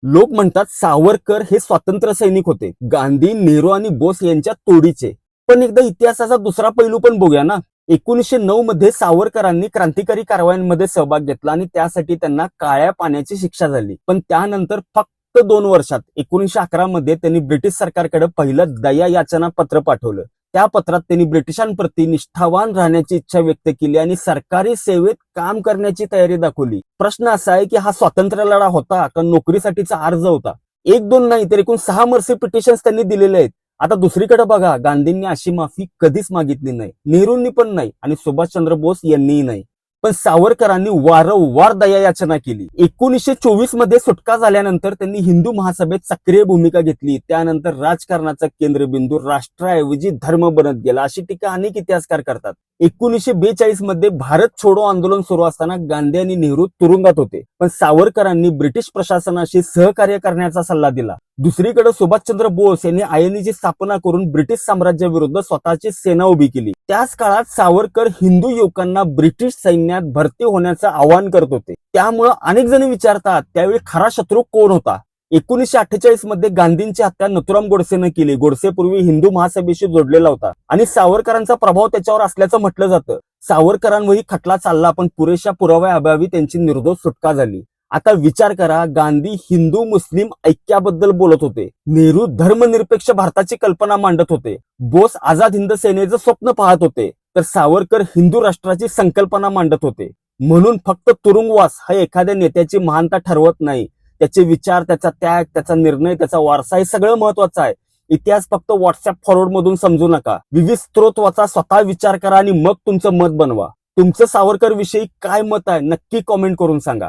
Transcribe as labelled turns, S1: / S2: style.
S1: लोक म्हणतात सावरकर हे स्वातंत्र्य सैनिक होते, गांधी, नेहरू आणि बोस यांच्या तोडीचे. पण एकदा इतिहासाचा दुसरा पैलू पण बघूया ना. 1909 मध्ये सावरकरांनी क्रांतिकारी कारवायांमध्ये सहभाग घेतला आणि त्यासाठी त्यांना काळ्या पाण्याची शिक्षा झाली. पण त्यानंतर फक्त 2 वर्षात 1911 मध्ये त्यांनी ब्रिटिश सरकारकडे पहिलं दया याचना पत्र पाठवलं. त्या पत्रात त्यांनी ब्रिटिशांप्रती निष्ठावान राहण्याची इच्छा व्यक्त केली आणि सरकारी सेवेत काम करण्याची तयारी दाखवली. प्रश्न असा आहे की हा स्वातंत्र्य लढा होता का नोकरीसाठीचा अर्ज होता? एक दोन नाही तर एकूण 6 मर्सी पिटिशन्स त्यांनी दिलेले आहेत. आता दुसरीकडे बघा, गांधींनी अशी माफी कधीच मागितली नाही, नेहरूंनी पण नाही आणि सुभाषचंद्र बोस यांनीही नाही. पण सावरकरांनी वारंवार दया याचना केली. 1924 मध्ये सुटका झाल्यानंतर त्यांनी हिंदू महासभेत सक्रिय भूमिका घेतली. त्यानंतर राजकारणाचा केंद्रबिंदू राष्ट्राऐवजी धर्म बनत गेला, अशी टीका अनेक इतिहासकार करतात. 1942 मध्ये भारत छोडो आंदोलन सुरू असताना गांधी आणि नेहरू तुरुंगात होते, पण सावरकरांनी ब्रिटिश प्रशासनाशी सहकार्य करण्याचा सल्ला दिला. दुसरीकडे सुभाषचंद्र बोस यांनी आयएनएची स्थापना करून ब्रिटिश साम्राज्याविरुद्ध स्वतःची सेना उभी केली. त्याच काळात सावरकर हिंदू युवकांना ब्रिटिश सैन्यात भरती होण्याचं आवाहन करत होते. त्यामुळे अनेक जण विचारतात त्यावेळी खरा शत्रू कोण होता. 1948 मध्ये गांधींची हत्या नथुराम गोडसेने केली. गोडसे पूर्वी हिंदू महासभेशी जोडलेला होता आणि सावरकरांचा प्रभाव त्याच्यावर असल्याचं म्हटलं जातं. सावरकरांवरही खटला चालला, पण पुरेशा पुराव्याअभावी त्यांची निर्दोष सुटका झाली. आता विचार करा, गांधी हिंदू मुस्लिम ऐक्याबद्दल बोलत होते, नेहरू धर्मनिरपेक्ष भारताची कल्पना मांडत होते, बोस आझाद हिंद सेनेचं स्वप्न पाहत होते, तर सावरकर हिंदू राष्ट्राची संकल्पना मांडत होते. म्हणून फक्त तुरुंगवास हा एखाद्या नेत्याची महानता ठरवत नाही, त्याचे विचार, त्याचा त्याग, त्याचा निर्णय, त्याचा वारसा हे सगळं महत्वाचं आहे. इतिहास फक्त व्हॉट्सअप फॉरवर्ड मधून समजू नका. विविध स्त्रोत वाचा, स्वतः विचार करा आणि मग तुमचं मत बनवा. तुमचं सावरकर विषयी काय मत आहे नक्की कॉमेंट करून सांगा.